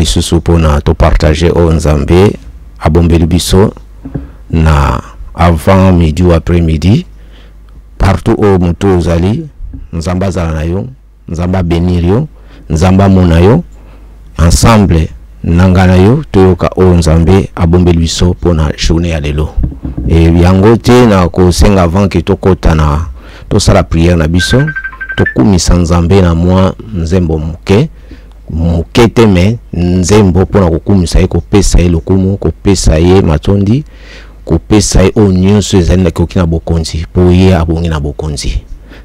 lisusu pona to partager o nzambe abombeli biso na avant midi ou après midi partout au moto ozali nzamba zala na yo nzamba bénir yo nzamba mona yo ensemble nangana yo toyoka o nzambe abombeli biso pona journée ya lelo et yango te na ko senga avant que tokota na to sala prière na biso to kumisa nzambe na mwa nzembo muke mukete me nzembo pona kokumisa ye kopesa ye lokumu kopesa ye matondi kopesa ye o nyonso ezali na koki na bokonzi po ye abongi na bokonzi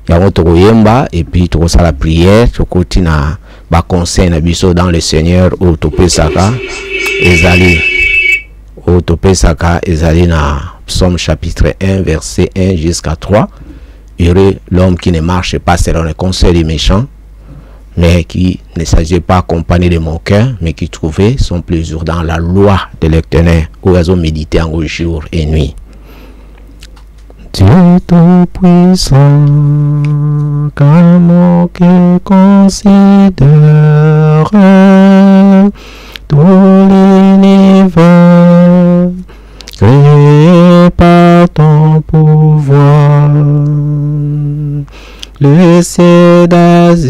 yango tokoyemba et puis tokosala prière tokoti na ba conseil na biso dans le Seigneur o topesaka ezali na Psaume chapitre 1 verset 1 jusqu'à 3. Heureux l'homme qui ne marche pas selon les conseils des méchants, mais qui ne s'agit pas accompagné de mon cœur, mais qui trouvait son plaisir dans la loi de l'Éternel, où ils ont médité en jour et nuit. Dieu tout-puissant, car mon cœur considère tout l'univers, créé par ton pouvoir. Le ciel d'Asie,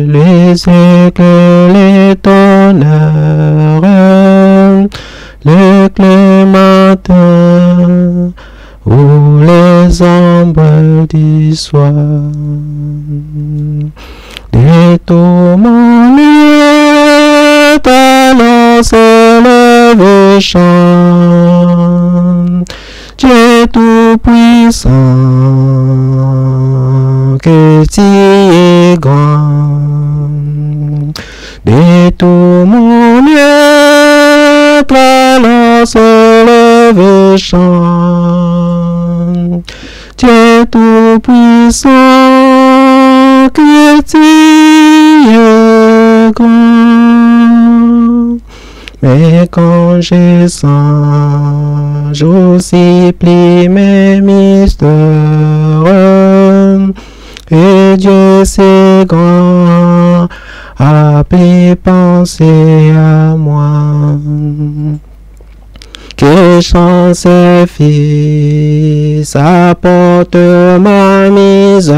les siècles, les tonnerres, le clémentin, ou les ombres du soir. Des tourments, talents se lève et chante. Dieu tout-puissant, que tu es grand. De tout mon être, talents se lève et chante. Dieu tout-puissant, que tu es grand. Mais quand je sens, je supplie mes mystères, et Dieu c'est grand, a pu penser à moi. Que chance fils apporte ma misère,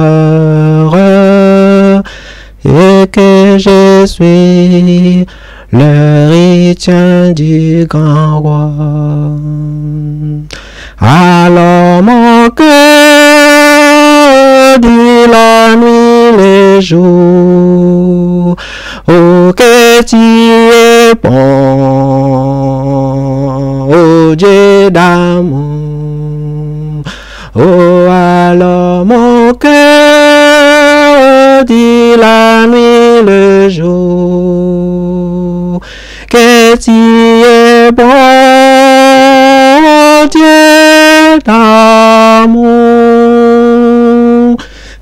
et que je suis l'héritier du grand roi. Alors mon cœur dit la nuit, les jours, oh que tu es bon, oh Dieu d'amour. Oh alors mon cœur dit la nuit, le jour, que tu es bon, Dieu d'amour,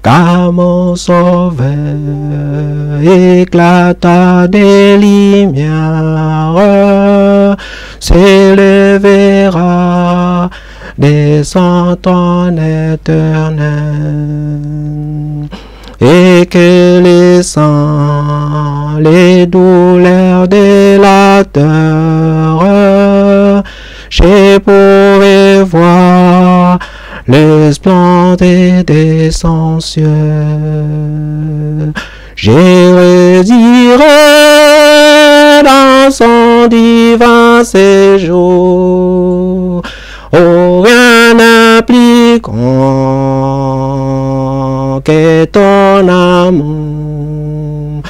car mon sauveur éclata des lumières, s'élèvera des ton éternel, et que les sangs, les douleurs de la terre, je pourrai voir le splendide de son ciel. Je redirai dans son divin séjour, oh rien n'a plus grand que ton amour.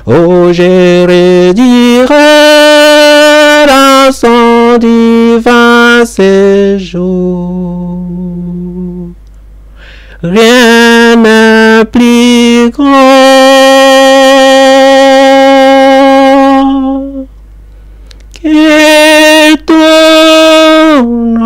Oh je redirai dans son divin séjour, rien n'est plus grand que ton amour.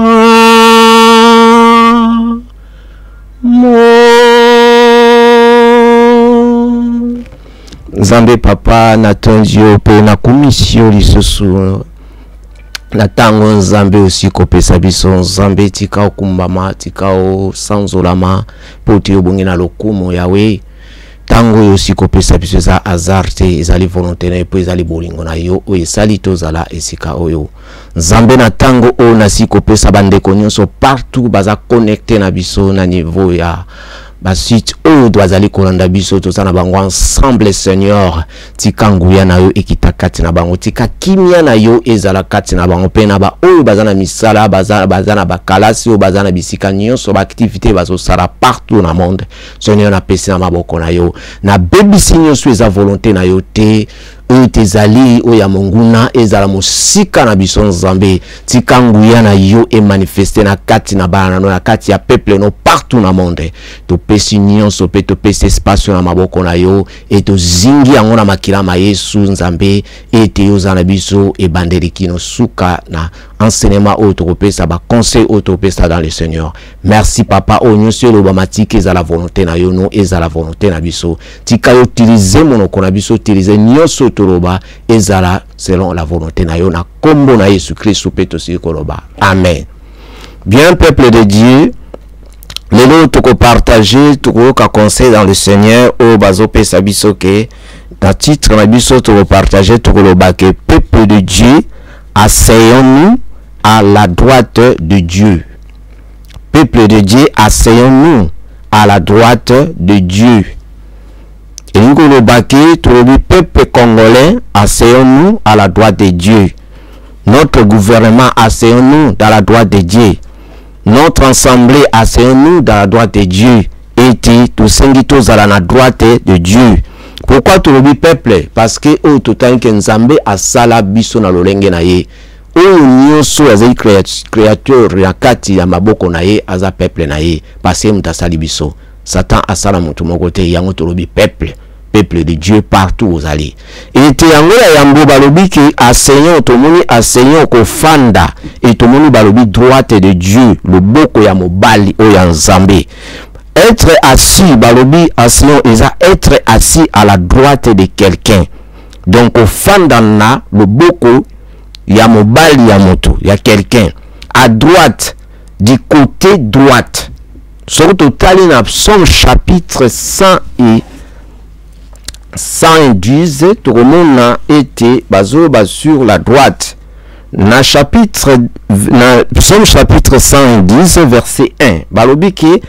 Nzambe papa natondi yo pe na komisio lisusu na tango nzambe aussi kopesa biso nzambe tika okumbama tika o sanzolama poti obongi na lokumu yawe tango yo sikopesa biso eza hasard te ezali volonté na po ezali bolingo na yo o esali tozala esika oyo nzambe na tango o na sikopesa bandeko nyonso partout baza connecté na biso na niveau ya basite oyo bazali kolanda biso tozana bango ensemble Seigneur tika nguya na yo ekita kati na bango tika kimia na yo ezala kati na bango pe na ba oyo bazana misala bazana bakalasi oyo bazana bisika nyonso ba activité bazosala partout na monde Seigneur na pesi na maboko na yo na bebisi nyonso eza volonté na yo te oyo tezali oyo ya monguna ezala mosika na biso nzambe tika nguya na yo e manifester na kati na bana no na kati ya peuple no partout na monde to pesi nyonso pe to pesi espace na maboko na yo e to zingi yango na makila ma Yesu nzambe e te yo za na biso e bandeli kino suka na enseignement oyo to kopesa ba conseil oyo to kopesa dans le Seigneur. Merci papa o nyonso lo ba matiki eza la volonté na yo no eza la volonté na biso tika yo utiliser monoko na biso utiliser nyonso toloba ezala selon la volonté na yo na kombo na Yesu Christ peto sikoloba. Amen. Bien peuple de Dieu, lelo toko partager toko ka conseil dans le Seigneur o bazo pesa biso ke dans titre na biso toko partager toko loba ke peuple de Dieu asseyons-nous à la droite de Dieu. Peuple de Dieu, asseyons-nous à la droite de Dieu. Et nous le peuple congolais, asseyons-nous à la droite de Dieu. Notre gouvernement, asseyons-nous dans la droite de Dieu. Notre assemblée, asseyons-nous dans la droite de Dieu. Et tout tous à la droite de Dieu. Pourquoi tout le peuple? Parce que au total que Nzambe a sala biso na lolenge na ye. Oyo nyonso azali créateur ya kati ya maboko na ye aza peuple na ye parce que mutasali biso Satan asala mutu moko te yango tolobi peuple de Dieu partout ozali et te yango ya yambo balobi ki enseignant tomoni enseignant ko fanda et tomoni balobi droite de Dieu loboko ya mobali o ya Nzambe. Être assis balobi enseignant eza être assis à la droite de quelqu'un, donc ko fanda na loboko ya mobali ya moto ya quelqu'un à droite du côté droite. Surtout tali na Psaume chapitre 110 tout le monde a été basé sur la droite. Na Psaume chapitre 110 verset 1 balobi ki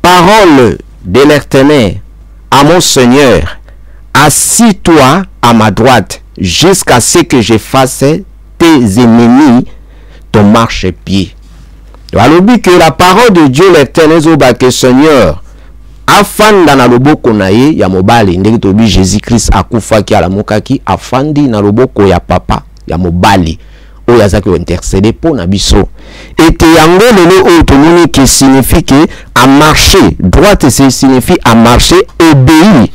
parole de l'Éternel à mon Seigneur, assis-toi à ma droite jusqu'à ce que je fasse tes ennemis ton marchepied. Balobi que la parole de Dieu l'Éternel que Seigneur afanda na loboko na ye ya mobali ndenge tobi Jésus Christ akufaki ala mokaki afandi na loboko ya papa ya mobali oyo azaki intercéder pour na biso et yango lelo oyo tomoni qui signifie que à marcher droite, c'est signifie à marcher obéir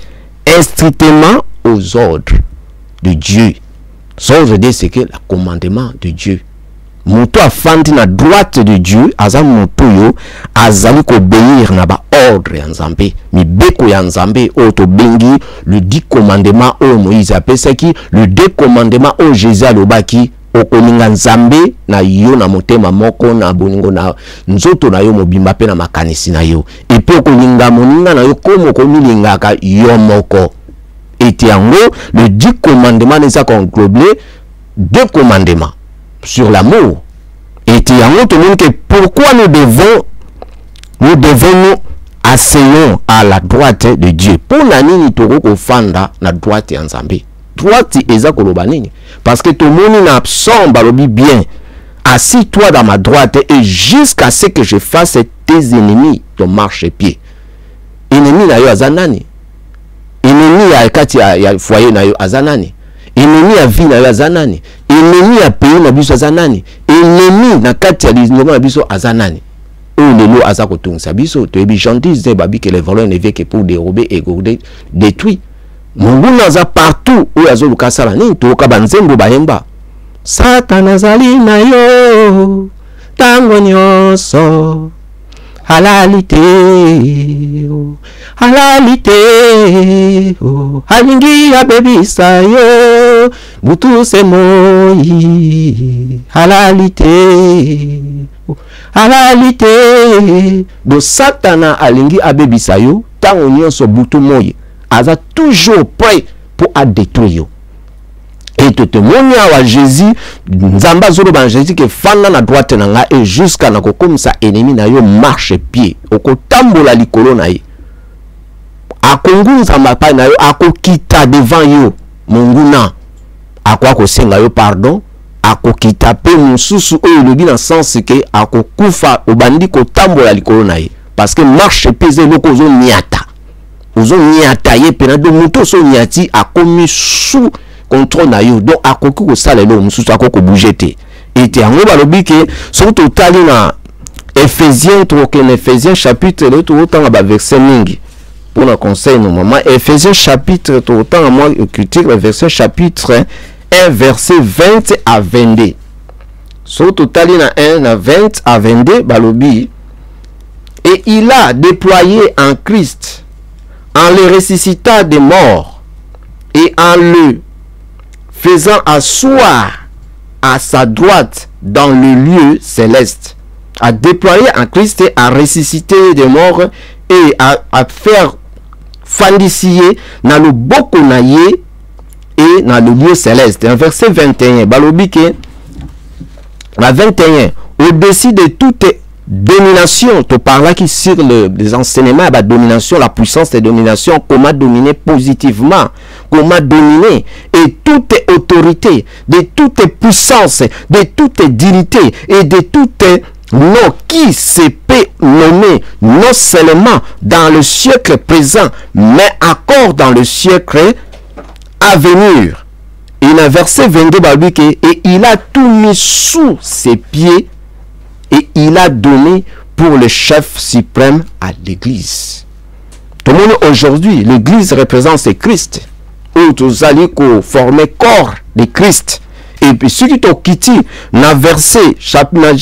strictement aux ordres de Dieu. Sans dire c'est que le commandement de Dieu. Moto afandi na droite de Dieu, aza moto yo azali ko obéir na ba ordre ya Nzambe, mibeko ya Nzambe o to bengi le 10 commandements o Moïse apesaki, le 2 commandements o Jésus alobaki okoninga Nzambe na yo na motema moko na boningo na nzoto na yo mobimba pe na makanisi na yo. Et puis okoninga moninga na yo komo komilingaka yo moko. Et yango le 10 commandements les a conglobé 2 commandements sur l'amour. Et yango tout le monde que pourquoi nous devons nous asseyons à la droite de Dieu. Pour la nini toro ko fanda na droite ya Nzambe. Droite eza koloba nini? Parce que tout le monde n'a Psaume balobi bien. Assis-toi dans ma droite et jusqu'à ce que je fasse tes ennemis ton marchepied. Ennemi na yo azanani. Ennemi ya kati ya foyer na yo azanani. Ennemi ya vie na yo azanani. Ennemi ya pays na biso azanani. Ennemi na kati ya lingoma na biso azanani. Ou lelo aza kotungisa biso to ebi gentil babi que les voleurs ne viennent que pour dérober et détruire. Munguna za partout où yazo lukasala ni to ka banzembo bayemba. Satan azali na yo tango nyonso. Halalite halingi abebisa yo butu se moi halalite do Satana alingi abebisa yo tango nyonso butu moi aza toujours prêt pour à détruire. Et te témoigner à Jésus, Nzamba zolo ban Jésus que fana na droite na nga et jusqu'à na comme ça ennemi na yo marche pied. Oko tambola likolo na ye. Akongu Nzamba pa na yo ako kita devant yo. Monguna akwa ko senga yo pardon. Ako kita pe mususu oyo lobi na sens que ako kufa obandi ko tambola likolo na ye. Parce que marche pied loko zo niata. Ozo niata ye pena de moto so niati akomi sous contrôle na yo. Donc à koku ko sale lo mususu akoko bougete et te ango balobi ke so total na Ephésiens chapitre le to autant ba verset mingi pour le conseil no maman. Ephésiens chapitre to autant moi critique le verset chapitre 1 verset 20 à 22. So total na 1 à 20 à 22 balobi et il a déployé en Christ en le ressuscitant des morts et en le faisant asseoir à sa droite dans le lieu céleste, à déployer en Christ et à ressusciter des morts et à faire fandicier dans le bokonaye et dans le lieu céleste. En verset 21, balobike, la 21, au-dessus de toute domination, tu parles qui sur les enseignements, la domination, la puissance de domination, comment dominer positivement, comment dominer, et toute autorité, de toute puissance, de toute dignité et de toute nom qui se peut nommer non seulement dans le siècle présent, mais encore dans le siècle à venir. Et dans verset 22, et il a tout mis sous ses pieds. Et il a donné pour le chef suprême à l'église. Tout le monde aujourd'hui, l'église représente Christ. Où tous allez former corps de Christ. Et puis, ce qui est quitté, dans verset,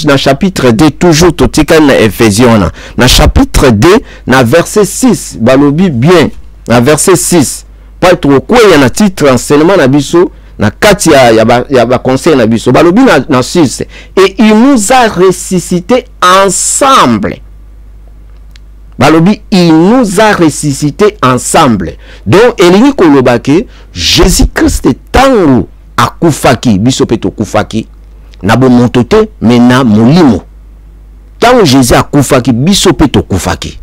dans chapitre 2, toujours tout ce dans Ephésiens. Dans chapitre 2, dans verset 6, balobi bien, dans verset 6, pas être quoi, il y a un titre enseignement na biso. Na katia ya conseil na biso balobi na 6 et il nous a ressuscité ensemble. Balobi il nous a ressuscité ensemble. Donc elingi kolobake Jésus Christ tango akufaki biso peto kufaki na bomontote mena molimo. Tango Jésus akufaki biso peto kufaki.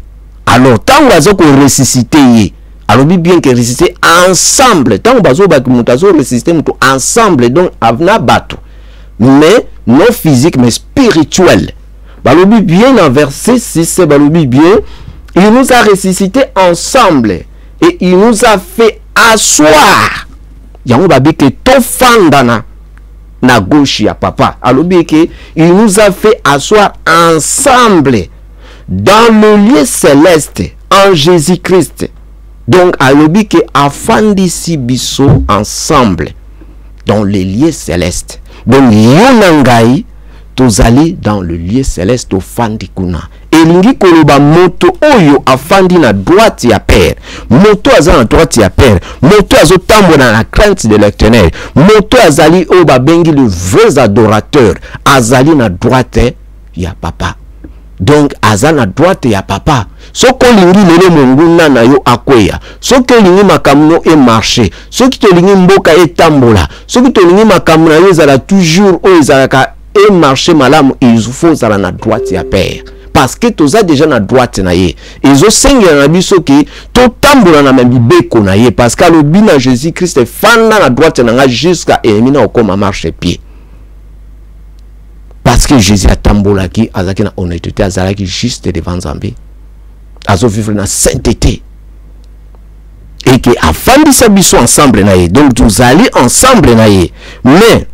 Alors tango azoko ressuscité ye. Alors bien que résister ensemble, tant bazo bakimutazo résister ensemble donc avna bato, mais non physique mais spirituel. Balobi bien en verset 6, balobi bien, il nous a ressuscité ensemble et il nous a fait asseoir. Yango babi que to fandana na gauche ya papa. Alobi que il nous a fait asseoir ensemble dans le lieu céleste en Jésus-Christ. Donc, à l'obi que afandisi biso ensemble dans les lieux célestes. Donc, yonangai tozali dans le lieu céleste au fandikuna. Et lingi koloba moto oyo afandi na droite ya père. Moto aza na droite ya père. Moto azo tambo dans la crainte de l'Éternel. Moto azali oba bengi le vrais adorateurs. Azali na droite ya papa. Donc aza na droite ya papa. Soko lingi lele monguna na yo akweya. Soko lingi makamuno e marché. Soko to lingi mboka e tambola. Soko to lingi makamuno yo zala toujours o ezalaka e marché malamu il faut zala na droite ya père. Parce que toza déjà na droite na ye. Ezo sengi na biso ki to tambola na mibeko na ye parce que le bina Jésus Christ fanda na droite na nga jusqu'à éliminer okoma marché pied. Parce que Jésus a tambolaki, azaki na honnêteté, azalaki juste devant Zambé. Azo vivre na sainteté. Et que afandi sabiso ensemble na ye. Donc nous allons ensemble na ye. Mais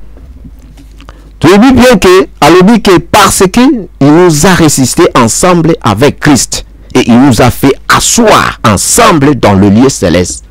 tu dis bien que alobi que parce que il nous a ressuscité ensemble avec Christ et il nous a fait asseoir ensemble dans le lieu céleste.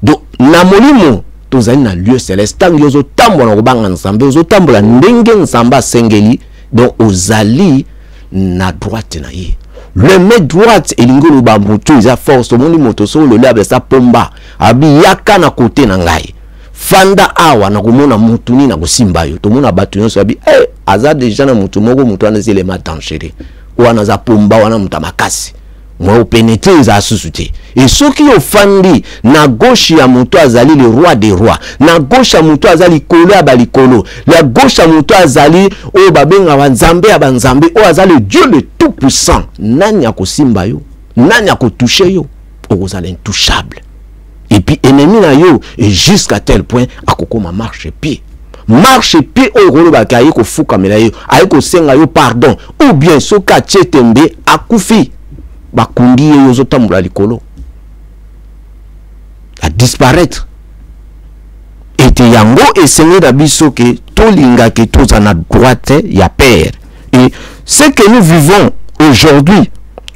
Donc na molimo tozali na lieu céleste tango yozo tambola kobanga nzambe yozo tambola ndenge nzamba sengeli donc ozali na droite na ye. Le main droite elingo lo bamutu isa force moni moto so le lable sa pomba abi yaka na côté na ngai fanda awa na komona mutu ni na kosimba yo to mona batu nyonso abi aza déjà na mutu moko mutu ana zile matangere wana za pomba wana muta makasi moi pénétrer les associés et ceux qui ont fandi na gauche ya moto azali le roi des rois na gauche ya moto azali kolo ya balikolo la gauche ya moto azali o babenga banzambe ya banzambe o azali Dieu le tout puissant nani akosimba yo nani akotoucher yo okozala intouchable et puis ennemi na yo et jusqu'à tel point akokoma marche pied au rolo bakayi ko fuka melayo ayi ko senga yo pardon ou bien soka chetembe akufi bakundi yo zotamula likolo à disparaître et te yango esengi da biso ke tolinga ke toza na droite ya père et ce que nous vivons aujourd'hui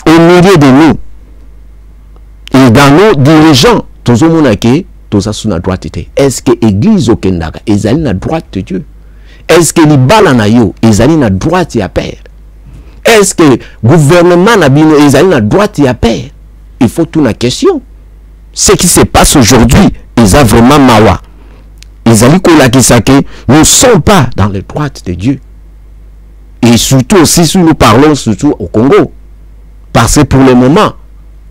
au milieu de nous et dans nos dirigeants tozomona ke toza sous na droite te est-ce que église okendaka ezali na droite de Dieu est-ce que libala na yo ezali na droite ya père est-ce que gouvernement na bino ezali na droite ya père il faut tout la question ce qui se passe aujourd'hui ils ont vraiment mawa ezali kolakisa ke nous ne sommes pas dans les droites de Dieu et surtout aussi si nous parlons surtout au Congo parce que pour le moment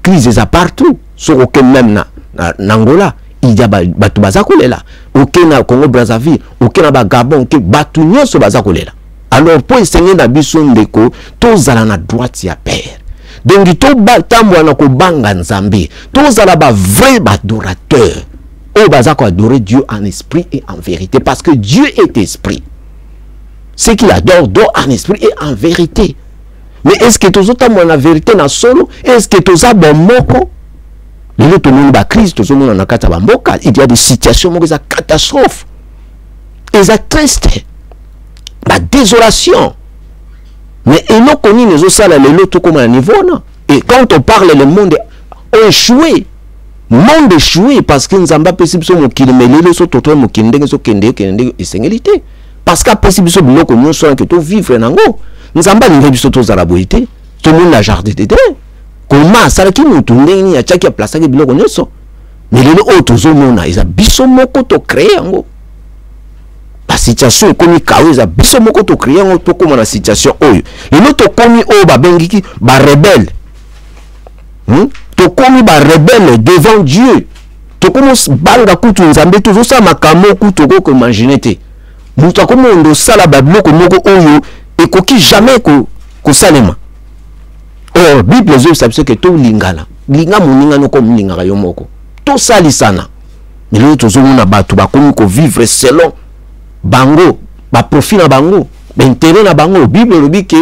crise est partout sur aucun même na Angola il y a batu bazakolela aucun na Congo Brazzaville aucun na Gabon aucun batu nyonso bazakolela alors pour essayer na biso ndeko tozala na droite ya père donc to batambo na ko banga nzambe tozala ba vrai adorateur o bazako adorer Dieu en esprit et en vérité parce que Dieu est esprit ce qu'il adore en esprit et en vérité mais est-ce que tozotambo na vérité na solo est-ce que toza bomoko les autres monde ba crise tout le monde na kata bamboka il y a des situations moko za catastrophe et ça triste la désolation mais et non connu les autres salles les autres comme à niveau non et quand on parle le monde échoué parce que nzamba possible so mokili mais les autres toto mokili ndenge so kende esengélité parce qu'à possible so biloko nyonso que to vivre nango nzamba linga biso to za la boité tout le monde na jardin de comment ça qui nous tourne ni a tchaki place ke biloko nyonso mais les autres zo mona isa biso moko to créer ngo la situation comme kaweza biso moko to créer ngo to comme la situation oyo les autres comme o ba bengiki ba rebelle to comme ba rebelle devant Dieu to comme banga kutu nzambe to zo sa makamo kutu ko imaginer te mutu comme ndo sala ba biloko moko oyo ekoki jamais ko salema. Or, Bible les savent que tout lingala, linga moninga no comme linga yo moko. Tout ça lisana. Mais les autres ont na batu ba komi ko vivre selon bango, ba profil na bango, ba intérêt na bango. Bible le dit que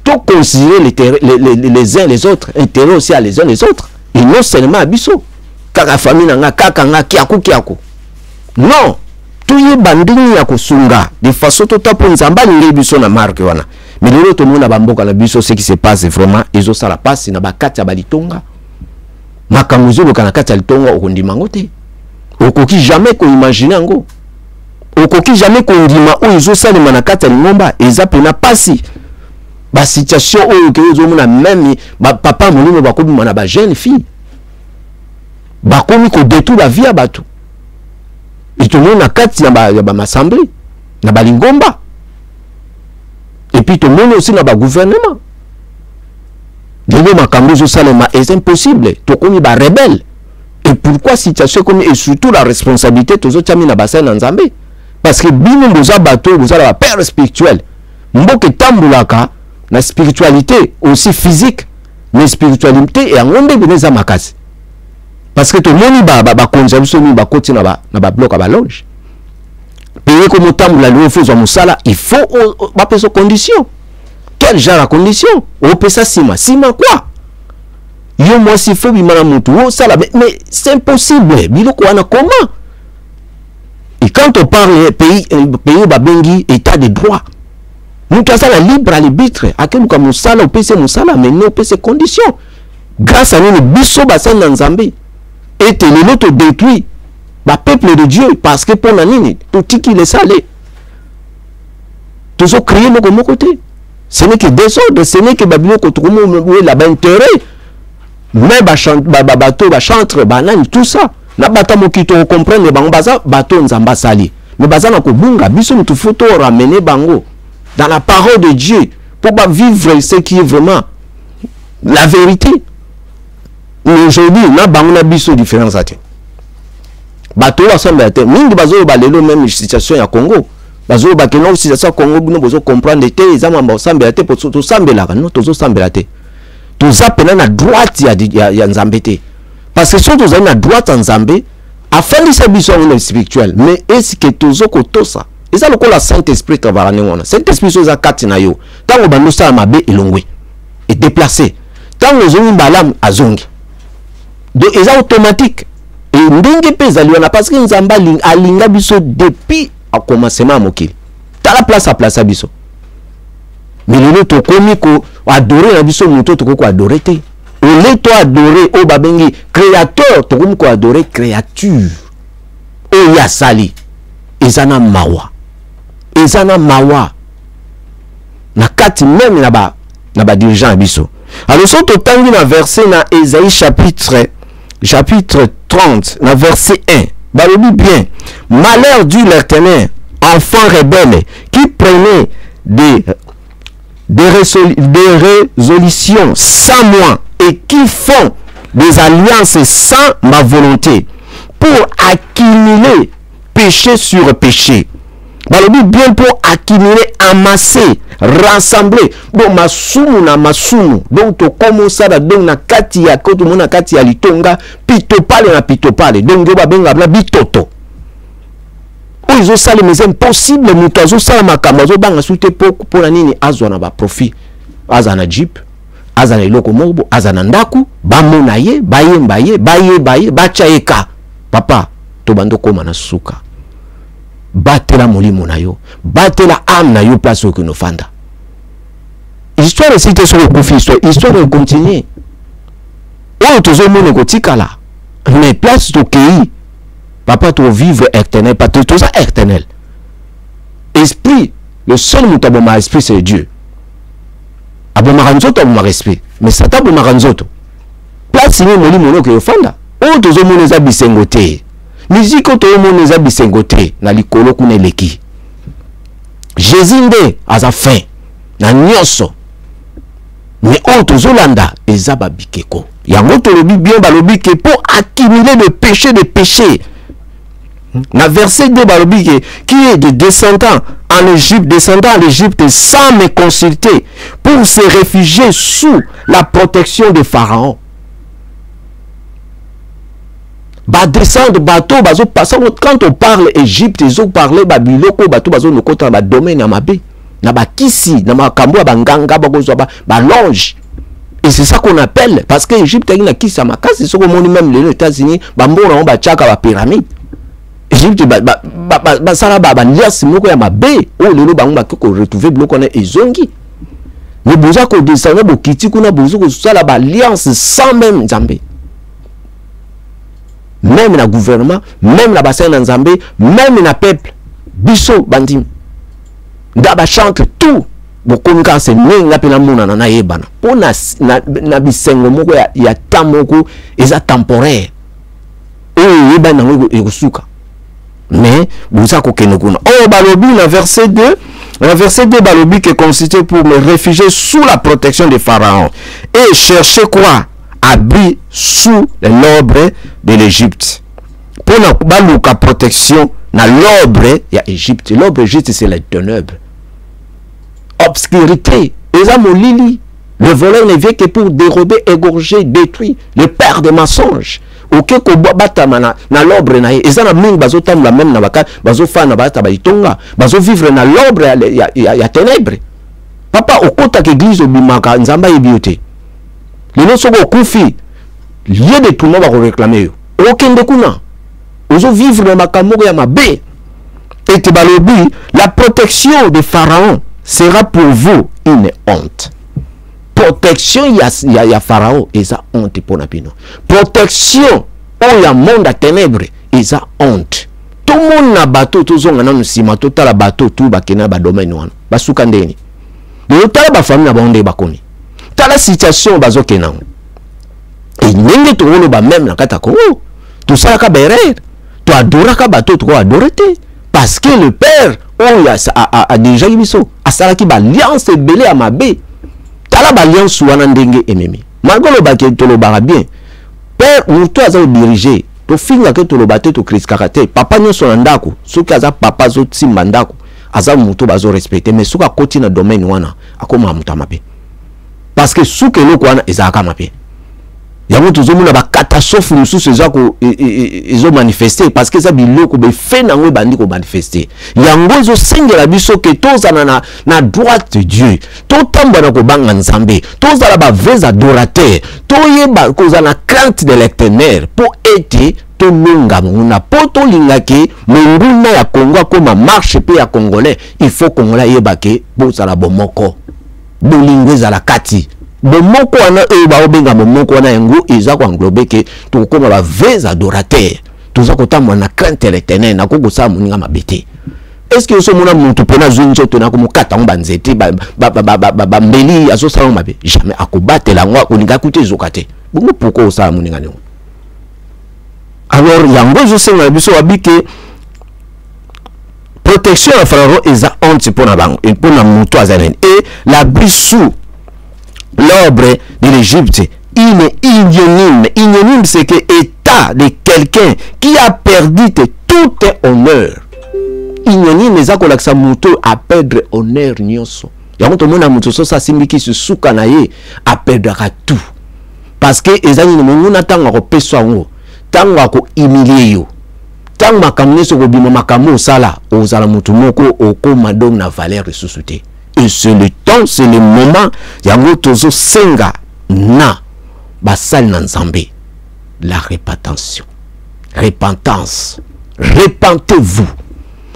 tout considérer les uns les autres, intérêt aussi à les uns les autres. Et non seulement à biso. Kaka famille na kaka nga kiaku. Non. Tout y bandini ya kosunga de façon totapo nzamba linga biso na marque wana. Mais les autres monde bamboka la biso ce qui se passe vraiment ils ont ça la passe na bakati ya balitonga makamuzo loka na kati ya litonga okondima ngote okoki jamais ko imaginer ngo okoki jamais ko ndima o izo salema na kati ya lingomba eza pena pasi ba situation oyo ke ozo mona même ba papa molimo bakobi mwana ba jeune fille bakomi ko détruire la vie ya bato et tout le monde na kati ya ba assemblée na balingomba. Et puis tout le monde aussi dans le gouvernement. C'est impossible. Tout comme il rebelle. Et pourquoi situation comme et surtout la responsabilité tous autres mis dans bassin en Zambie parce que bino boza bateau boza la père spirituel. Mboke tambulaka la spiritualité aussi physique mais spiritualité et en onde beneza makasi. Parce que tout le monde ba conservation ba côté na ba bloc ba loge. Payer comme autant la loi fait musala il faut pas ces conditions. Quel genre de conditions? On peut ça sima quoi? Yo moi si faut bimana mutu ça là mais c'est impossible. Biloko wana comment? Et quand on parle pays babengi état de droit. Nous ça la libre arbitre à quel comme musala on peut ces musala mais non peut ces conditions. Grâce à nous biso bassin dans Zambie et les autres détruit le peuple de Dieu parce que pour la nini tout qui les salé tous ont créé nos côté ce n'est que désordre ce n'est que babilo ko tout monde là bas intérêt mais bateau chantre banane tout ça na bata mokito comprendre bango baza bateau nzamba sali mais baza na ko bunga biso mutu photo ramener bango dans la parole de Dieu pour pas vivre ce qui est vraiment la vérité. Mais aujourd'hui, on a une différence. Bato ensemble te mingi bazo balelo même situation ya Congo bazo ba keno situation ya Congo bino bozo comprendre te ezama ba ensemble te pour to sambela no tozo sambela te to zapena na droite ya Nzambe te parce que si to na droite en Nzambe afin de biso on spirituel mais est-ce que tozo ko tosa eza lokola Saint-Esprit travailler ngona Saint-Esprit so za kati na yo tango ba nosa mabe elongwe et déplacer tango zongi balam azongi donc eza automatique. Et ndenge pesa liona parce que Nzamba alinga biso depuis à commencement mokili. Ta la place à place à biso. Mais le to komi ko adorer na biso moto to ko adorer te. Au lieu to adorer o babengi créateur to ko adorer créature. O ya sali. Ezana mawa. Ezana mawa. Na kati même na ba dirigeant biso. Alors so to tangi na verset na Ésaïe chapitre 30, dans verset 1, balobi bien, malheur du l'Éternel, enfants rebelles, qui prenaient des résolutions sans moi et qui font des alliances sans ma volonté pour accumuler péché sur péché. Balobi bien pour accumuler, amasser, rassembler. Donc masumu na masumu. Donc to commence à donc na kati ya koto mona kati ya litonga pitopale na pitopale. Donc yo ba benga bla bitoto. O izo sale mais impossible muto azo sala makambo azo banga sute pour na nini azwa na ba profit. Aza na jeep, aza na iloko mobo, aza na ndaku, ba mona ye, bayemba ye, baye, bacha eka. Papa, to bando koma na suka. Batela molimo na yo, batela âme na yo place au no fanda. Histoire cité sur le profit, histoire de continuer. Oh tozo mone ko tikala. Mais place to kei. Papa to vivre éternel, pas tout ça éternel. Esprit, le seul mutaboma esprit c'est Dieu. Abomaranzoto aboma esprit, mais sata abomaranzoto. Place ni molimo no ko fanda. Oh tozo mone za bisengote. Musique to mone za bisengote na likolo kuna leki. Jésus nde aza fin na nyonso. Mais autres Zolanda et Zababikeko. Yango tolobi bien balobi que pour accumuler le péché des péchés. Na verset 2 balobi qui est de descendant en Égypte sans me consulter pour se réfugier sous la protection de Pharaon. Ba descendre bateau bazo passer quand on parle Égypte ils ont parlé babiloko bateau bazo no kota ba domaine na mabe na ba kisi na makambo ya banganga bakozwa ba longe et c'est ça qu'on appelle parce que Égypte a na kisi makasi soko moni même les États-Unis ba mbona on ba chaka ba pyramide Égypte ba sala ba lias moko ya mabe o lelo bango ba ko retrouver bloko na ezongi mais boza ko descendre bo kiti kuna bozo ko sala ba alliance sans même Nzambe. Même na gouvernement, même na bassin Nzambe, même na peuple, biso bandim. Ndaba chante tout. Bokomi ka se nenga pena mona na yebana. Po na bisengo moko ya tamoko eza temporaire. O yebana ngo ekosuka. Mais boza ko kenokuna. Oh balobi na verset 2, le verset 2 balobi qui est constitué pour me réfugier sous la protection de Pharaon et chercher quoi? Abri sous l'ombre de l'Égypte. Pour la protection dans l'ombre de l'Égypte. L'ombre de l'Égypte, c'est la ténèbres. Obscurité. Le voleur ne vient que pour dérober, égorger, détruire. Le père des mensonges. Ok, ko bata na l'ombre na ezana mingi bazo tamla même na baka bazo fa na bata baitonga bazo vivre na l'ombre ya ténèbres. Papa okota ke église obimaka Nzamba yebiote. Les gens sont confiés. Lieu de tout le monde va réclamer. Aucun de kuna. Ils ont vivre dans ma camour et ma baie. Et Tebalobi, la protection de Pharaon sera pour vous une honte. Protection, il y a Pharaon et ça honte pour Napino. Protection, il y a monde à ténèbres et ça honte. Tout le monde na bateau, tout le monde na sima, tout le bateau, tout bakena ba domaine wana. Basukandeni. Le tala ba famille na bonde bakoni. Dans la situation bazo kenan et nenge to wolo ba même na kata ko tout ça ka berer to adora ka bato to adorete parce que le père on a déjà biso asala ki ba alliance belé à mabe tala ba alliance wana ndenge ememi malgré le baquet to le bara bien père muto aza diriger to finga ke to le bateau to crise caractère papa nyo so ndako soki aza papa zo timba ndako aza muto bazo respecter mais soka koti na domaine wana akoma muta mabe parce que souke loko wana ezaka mabe yango tozomona ba catastrophe mususu ezako ezo manifester parce que ça biloko be fait nango bandi ko manifester yango ezo sengela biso ke tozana na droite de Dieu totamba na ko banga nzambe tozala ba vrais adorateurs toyeba kozana crainte de l'Éternel pour être tolonga mona po tolingaki monguna ya Congo koma marche pe ya congolais il faut congolais yebake bozala bomoko bolingweza la kati bomoko wana ba obenga bomoko wana yango eza ko englober ke to koma ba vrais adorateurs toza kotamwa na crainte l'Éternel na ko sa moninga mabete. Est-ce que ce mona muntu pona zunzo to na ko mukata ngba nzete ba mbeli aso sa mabe jamais akobatela ngwa koninga kuté zokate bongo poko sa moninga nyo. Alors yango je sais na biso abike protection à frère eza honte pona bango et pona muto azanen et la bisou l'ordre de l'Égypte il est ignomine. Ignomine c'est que état de quelqu'un qui a perdu tout honneur. Ignomine eza ko laksa muto a perdre honneur nyonso. Yango to mona muto so sa simbiki su suka na ye a perdre tout. Parce que ezali ni munguna tanga ko peso ngo. Tanga ko humilier yo. Tanga makamne so ko bima makamo sala ozala mutu moko okoma donc na valeur ressuscité. Et c'est le temps, c'est le moment yango tozo senga na basal na nzambe la repentance. Repentance. Repentez-vous.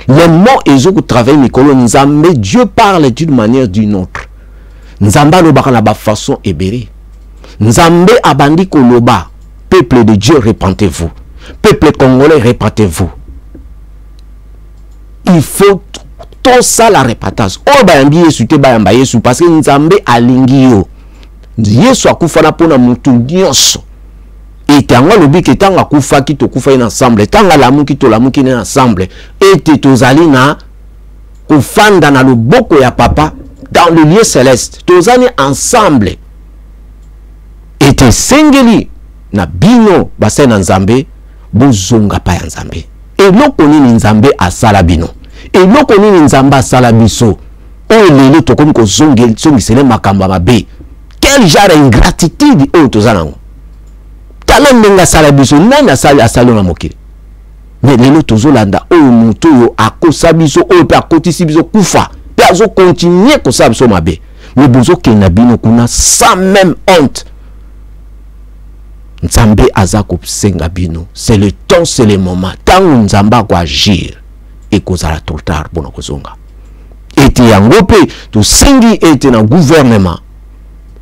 Le mot ezo ko travailler mikolo nzambe Dieu parle d'une manière ou d'une autre. Nzamba lo baka na ba façon ebéré. Nzambe abandi ko loba peuple de Dieu repentez-vous. Peuple congolais repentez-vous. Il faut tout ça la repentance. Oh bayambi Yesu te bayamba Yesu parce que nzambe alingi yo. Yesu akufana pona mutu nyonso. Et tanga lobi ke tanga kufa ki to kufa ensemble. Tanga lamu ki to lamu ki ensemble. Et te tozali na kufanda na loboko ya papa dans le lieu céleste. Tozali ensemble. Et te sengeli na bino base na nzambe bozonga pa ya nzambe. Et loko nini nzambe asala bino. Et loko nini nzamba asala biso oyo lelo tokomi kozongisele makambo mabe. Quel genre ingratitude oyo tozala nango. Tala ndenga asala biso nani asali na mokili. Mais lelo tozolanda oyo mutu oyo akosa biso oyo pe akotisi biso kufa pe azo continuer kosala biso mabe. Mais bozo kenda bino kuna sans même honte. Nzambe azako senga bino. C'est le temps, c'est le moment. Tango nzamba ko agir et kozala trop tard pour kozonga. Ete yango pe to sengi ete na gouvernement.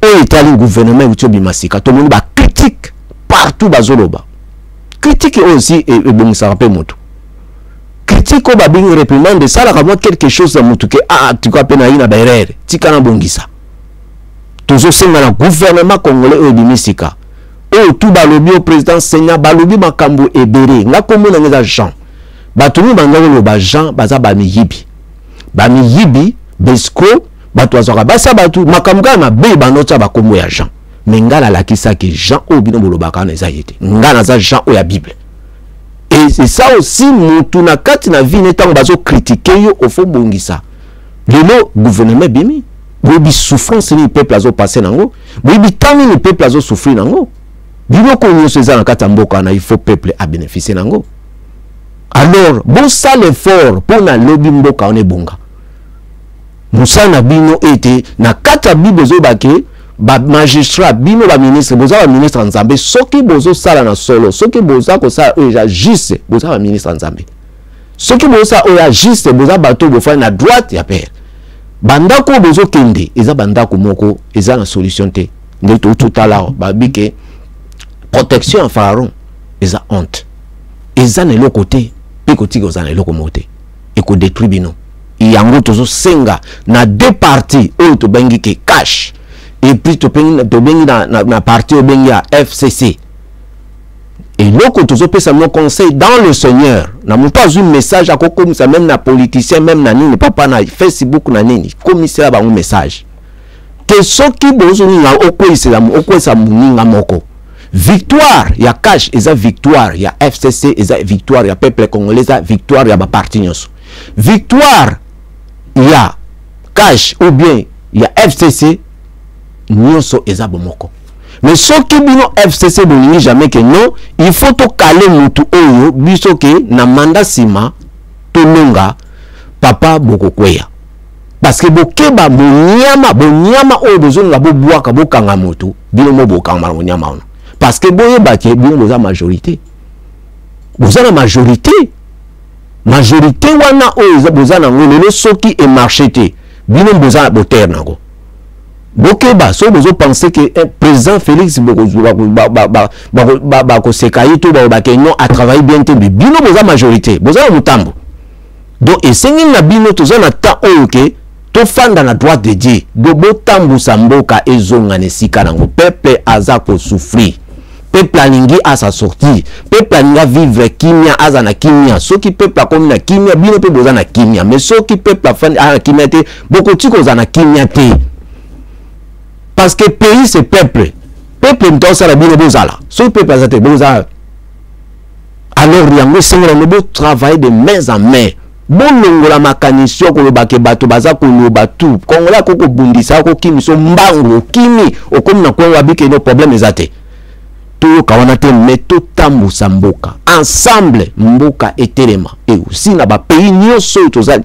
O etali gouvernement utio bimasika. To moni ba critique partout bazoloba. Critique aussi et bongisa rappel moto. Critique ko ba bingi réprimande ça la vraiment quelque chose dans moto que tu ko pena ina ba erreur. Tikana bongisa. Tozo senga na gouvernement congolais o bimisika. O tout balobi au président Seigneur balobi makambo ebere nga komona ngeza Jean batumi bangalo lo ba Jean baza ba miyibi besko bato azaka basa batu makambo na be banota ba kombo ya Jean mengala lakisa ke Jean o bino bolobaka na ezayete ngana za Jean o ya Bible. Et c'est ça aussi mutu na kati na vie netango bazo critiquer yo au fond bongisa lelo gouvernement bimi bobi souffrance ni peuple azo passer nango bobi tami ni peuple azo souffrir nango. Biloko nyonso eza na kati mboka na il faut peuple a bénéficier nango. Alors bon ça l'effort pour na lobby mboka on ebonga. Musa na bino ete na kati bible zo bake ba magistrat bino ba ministre boza ba ministre nzambe soki bozo sala na solo soki boza ko sa oya juste boza ba ministre nzambe soki boza oya juste boza bato bofa na droite ya père bandako bozo kende eza bandako moko eza na solution te ndeto tout à l'heure ba bike protection en pharaon eza honte eza na côté pe kotika eza na lokomote et ko détruire bino yango tozo senga na deux parties oyo to bengi ke cash et puis to bengi na partie bengi ya FCC et loko tozo pesa mon conseil dans le Seigneur na mon pas un message à comme ça même na politicien même na nini papa na Facebook na nini commissaire ba un message que soki bozoninga okwesa muninga moko victoire ya cash eza victoire ya FCC eza victoire ya peuple congolais eza victoire ya ba parti nyonso victoire ya cash ou bien ya FCC nyonso eza bomoko mais soki bino FCC bolingi jamais que non il faut to caler mutu oyo biso ke na mandat sima tolonga papa bokokweya parce que bokeba bonyama oyo bozonga bobwaka bokanga motu bino mo bokanga bonyama ono parce que boyeba ke bino boza majorité boza na majorité wana oyo boza nango lelo soki e marché te bino boza na botere nango bokeba so bozo penser que président Félix bakosekayi to bakake non a travaillé bien te bino boza majorité boza na mutambo donc esengi na bino toza na temps oyo ke to fanda na droite de Dieu bobo tambusa mboka ezonga nesika nango peuple aza ko souffrir peuple alingi asa sortir peuple alinga vivre kimia aza na kimia soki peuple akomi na kimia bino pe boza na kimia mais soki peuple afandi na kimia te bokoti koza na kimia te parce que pays c'est peuple mtosa la bino bozala soki peuple azate bozala alors yango sengela no bo travailler de main en main bolongola makanisio kolobake bato baza koloba tu kongola koko bundisa ko kimi so mbango kimi okomi na kwa wabike no problème ezate to kawana te meto tambusa mboka ensemble mboka etelema et aussi na ba pays nyonso toza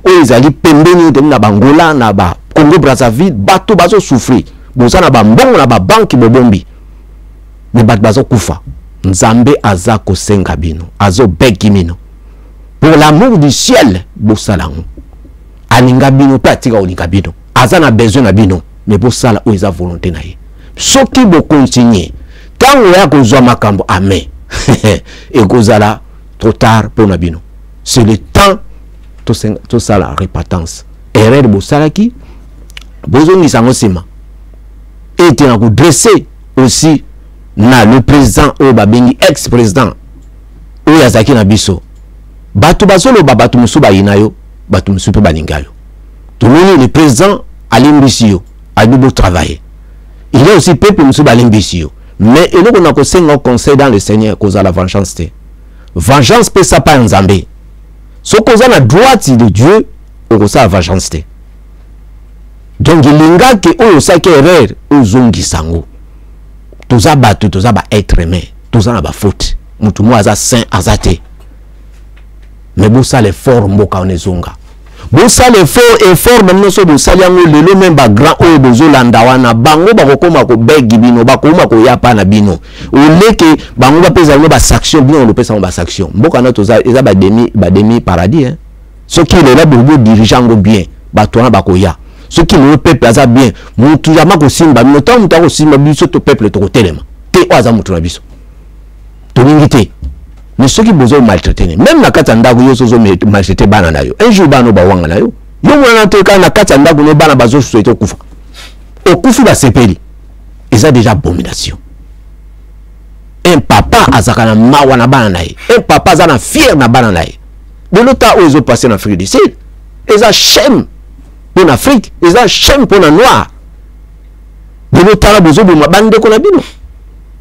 o ezali pembeni de na bangola na ba Congo Brazzaville bato bazo souffrir boza na ba mbongo na ba banki bobombi me bato bazo kufa nzambe aza kosenga bino azo begi mino pour l'amour du ciel bosalango alinga bino pratika olinga bino aza na besoin na bino mais bosala o eza volonté na ye soki bo continuer tango ya kozwa makambo amen et kozala trop tard pour na bino c'est le temps to sala repentance erreur bosalaki bozongisa ngosima et tena ko dresser aussi na le président o babengi ex-président o yazaki na biso bato bazolo bato musu bayina yo bato musu pe balinga yo tomoni le président alimbisi yo adubo travailler il y a aussi peuple musu balimbisi yo mais eloko na ko senga conseil dans le Seigneur cause la vengeance te vengeance peut ça pas nzambe so cause la droite de Dieu o ça vengeance te donc linga ke o sa ke erreur o zongi sango toza bato toza ba être humain toza na ba faute mutu mo aza saint azate mais bosa l'effort mboka onezonga bosa l'effort même so bosali yango lelo même ba grand oyo bozolanda wana bango bakokoma ko begi bino bakoma ko yapa na bino oleke bango bapeza ngo ba sanction bino lo pesa ngo ba sanction mboka na toza eza ba demi paradis hein ce qui est là bobo dirigeant ngo bien bato na bakoya ce qui le peuple aza bien mutu ya mako simba mutu mutu ko simba biso to peuple to kotelema te oza mutu na biso to ngite mais ceux qui besoin maltraiter même na kata ndaku yo sozo maltraiter bana na yo un jour bana ba wanga na yo mwana to ka na kata ndaku no bana bazo souhaiter kufa okufi ba sepeli eza déjà abomination un papa azaka na mawa na bana na ye un papa azana fier na bana na ye de l'autre ozo passer en Afrique du Sud eza shame pour l'Afrique eza shame pour la noir de l'autre la besoin de bande ko na bino.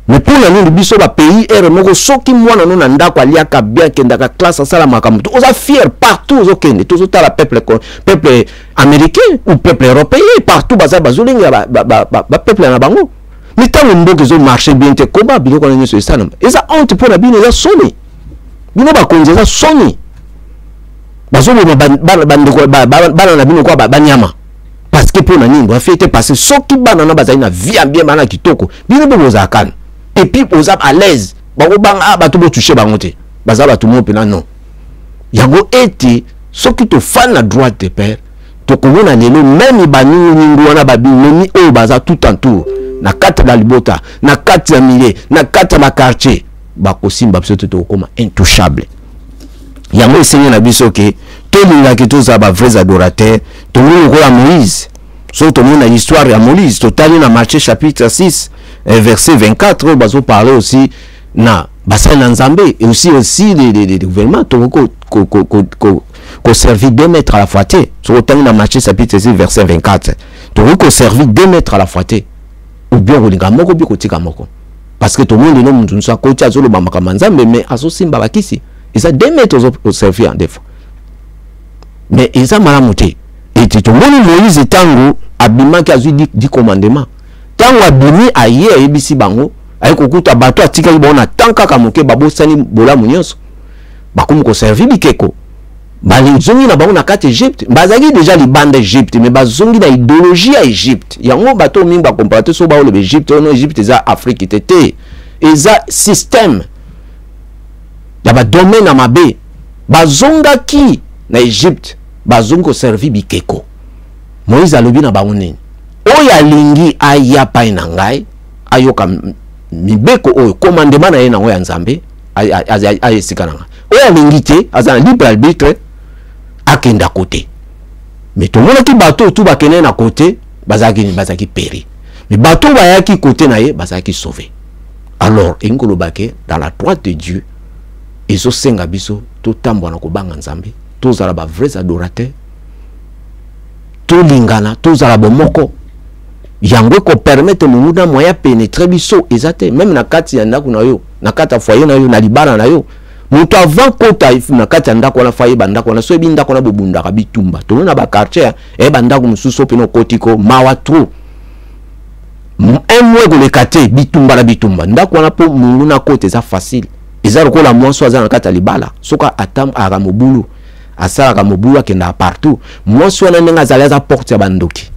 Mais pour la biso ba pays er moko soki mwana no na ndako aliaka bien kendaka classe sala makamuto oza fier partout zo kende tout la peuple américain ou peuple européen partout baza bazolinga ba peuple na bango mais tant mboka zo marché bien te combat biloko na nyeso esana eza honte pour la bino eza soni bino ba konje eza soni bazo bandeko bana na bino kwa banyama parce que pour na nimbo afite parce soki bana na bazali na vie bien bana kitoko bino boza kana et puis aux à l'aise bango banga bato bo toucher bango te baza bato mo pena non yango eti soki to fan la droite de père to komona lelo même bani ningu wana babi meni o baza tout en tout na kata la libota na kata ya mile na kata la quartier bakosimba biso to koma intouchable yango esenye na biso ke to linga ke to za ba vrais adorateurs to mo ko la Moïse so to mona histoire ya Moïse to tali na Matthieu chapitre 6 verset 24 bazo parler aussi na bassin nzambe et aussi les gouvernements to qu'on servit 2 mètres à la fois. Sur autant dans Matthieu chapitre 6 verset 24. Tu qu'on servit 2 mètres à la fois. Ou bien on dit parce que tout le monde est non nous soit côté azolo bamaka manzambe mais aso simba bakisi. Et ça 2 mètres au servir en des fois. Mais ils ont malamuté. Et tout le monde Moïse tango abima qui a dit commandement. Tango abimi aye ebisi bango. Aye kokuta bato atika ibona tanka kamoke babo sani bola munyonso. Bakoum ko servi bikeko. Bali zongi na bango na kati Egypte. Bazaki déjà les bandes d'Egypte mais bazongi na idéologie à Egypte. Yango bato mingi ba comparer so ba le Egypte no Egypte za Afrique tete. Eza système. Ya ba domaine na mabe. Bazonga ki na Egypte. Bazongo servi bikeko. Moïse alobi na bango nini. Oya lingi aya pa na ngai ayoka mibeko oyo commandement na ye na ngo ya Nzambe ay sikananga. Oya lingi te azana libre arbitre akenda côté. Mais tout le monde qui bateau tout ba kene na côté bazaki péri. Mais bateau ba yaki côté na ye bazaki sauvé. Alors engolo bake dans la droite de Dieu ezo senga biso to tambwa na ko banga Nzambe. Tozala ba vrais adorateurs. To lingana tozala bomoko. Yango ko permettre mumuda moya pénétrer biso ezate même na kati ya ndako na yo na kata foyer na yo na libala na yo muto avant kota ifu na kati ya ndako na foyer bandako na so ebi ndako na bobunda ka bitumba to na ba quartier e bandako mususu peno kotiko mawa trop un mois ko le kate bitumba na bitumba ndako na po mungu na kote za facile eza lokola mwanso aza na kati ya libala soka atam ara mobulu asala ka mobulu akenda partout mwanso na ndenga zala za porte ya bandoki.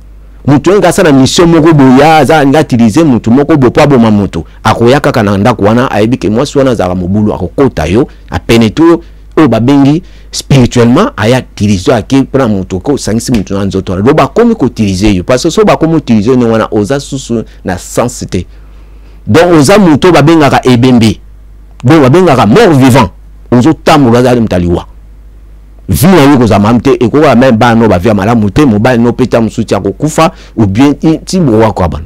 Mutu nga sana mission moko boya za nga utiliser mutu moko bo pa boma mutu akoyaka kana ndako wana ayebike mwasi wana za mobulu akokota yo a pénétrer o babengi spirituellement aya utiliser ake pra mutu ko sangisi mutu na nzoto lo ba komi ko utiliser yo parce que so ba komi utiliser ne wana oza susu na sensité donc oza mutu babenga ka ebembe bon babenga ka mort vivant ozo tamula za mtaliwa vina yoko za mamte ekoka même bano ba via malamu te mobile no peta musuti akokufa ou bien tibo wako abana.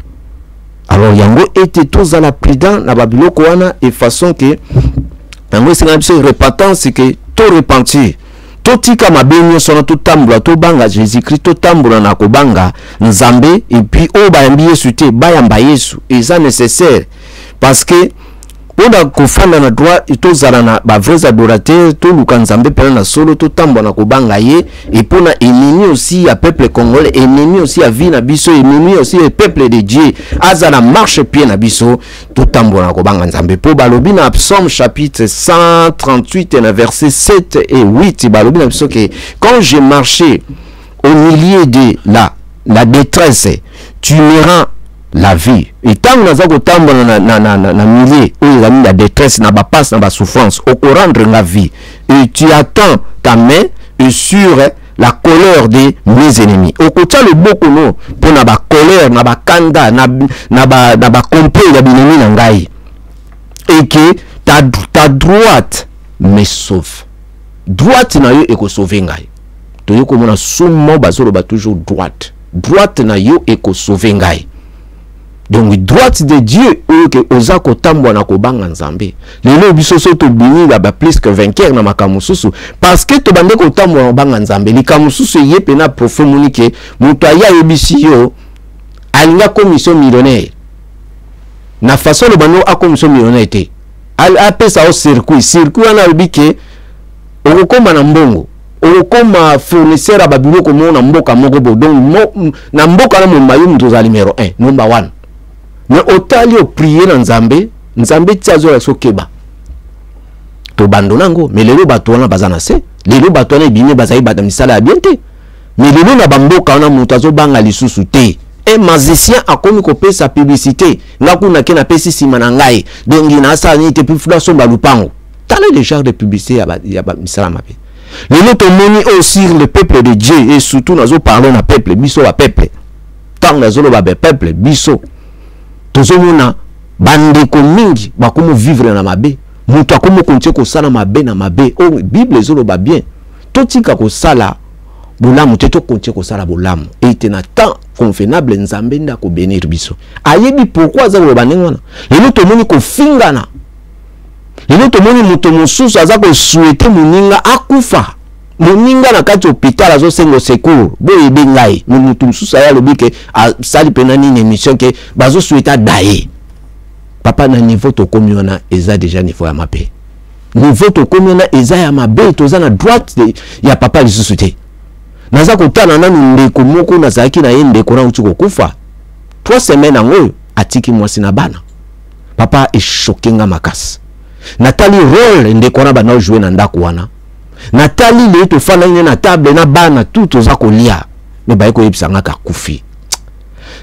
Alors yango était tous à la prudent na babiloko wana et façon que yango c'est une repentance que tout repentir tout tika mabenyo sona tout tambula tout banga Jésus-Christ tout tambula na kobanga Nzambe et puis o ba yambi Yesu te ba yamba Yesu et ça nécessaire parce que Oda kufanda na droit itozala na ba vrais adorateurs to lukanzambe pena na solo to tambo na kobanga ye et pona ennemi aussi à peuple congolais ennemi aussi à vie na biso ennemi aussi le peuple de Dieu azala marche pied na biso to tambo na kobanga nzambe po balobi na Psaume chapitre 138 et na verset 7 et 8 balobi na biso que quand j'ai marché au milieu de la détresse tu me rends la vie et tant que nous tambo na milieu où il a mis la détresse na ba passe na ba souffrance au rendre la vie et tu attends ta main sur la colère de mes ennemis au côté le beaucoup non pour na ba colère na ba kanda na ba complet ya binemi na ngai et que ta droite me sauve droite na yo eko sauver ngai to yo ko mona somo bazolo ba toujours droite na yo eko sauver ngai. Donc droite de Dieu que ozako tambwa na kobanga nzambe lelo biso so to bini ba plus que vainqueur na makamususu parce que to bande ko tambwa na banga nzambe likamususu yepe na profonike muto aya yebisi yo alinga commission millionnaire na façon le bando a commission millionnaire te al apesa au circuit wana bike okoma na mbongo okoma fournisseur a babilo ko mona mboka moko bo donc na mboka na mo mayum to za numéro 1 number 1. Mais autant lieu prier dans Nzambe tiazo la sokeba to bandonango mais lelo batona bazana se lelo batona bini bazai badamisala ya biente mais lelo na bamboka na mutazo banga lisusu te un magicien a komi ko pesa publicité ngakuna kena pesi sima na ngai donc ina sa ni te pifula somba lupango tala le genre de publicité ya ba misala mabe lelo to moni aussi le peuple de Dieu et surtout nazo parler na peuple biso wa peuple tant nazo lo ba peuple biso tozomona bandeko mingi bakomo vivre na mabe mutu akomo kontie ko sala mabe na mabe o bible zolo ba bien totika ko sala bolamu te to kontie ko sala bolamu et tena temps convenable nzambe nda ko bénir biso ayebi pourquoi za lo banengwana lelo to moni ko fingana lelo to moni mutu mosusu aza ko souhaiter muninga akufa moninga na kati hôpital azo sengo secours boye bengai mutu mususa ya lobike a sali penani une émission que bazo souhaita daye papa na niveau to komiona eza déjà niveau ya mabe niveau to komiona eza ya mabe toza na droite ya papa lisusu te naza kotana nanu ndeko moko nazaki na ye ndeko na uti kokufa 3 semaines ngoyo atiki mwasi na bana papa est choqué nga makasi natali rôle ndeko na bana jouer na ndako wana natali le to fana ine na table na bana tout oza kolia me baye ko yebisanga ka kufi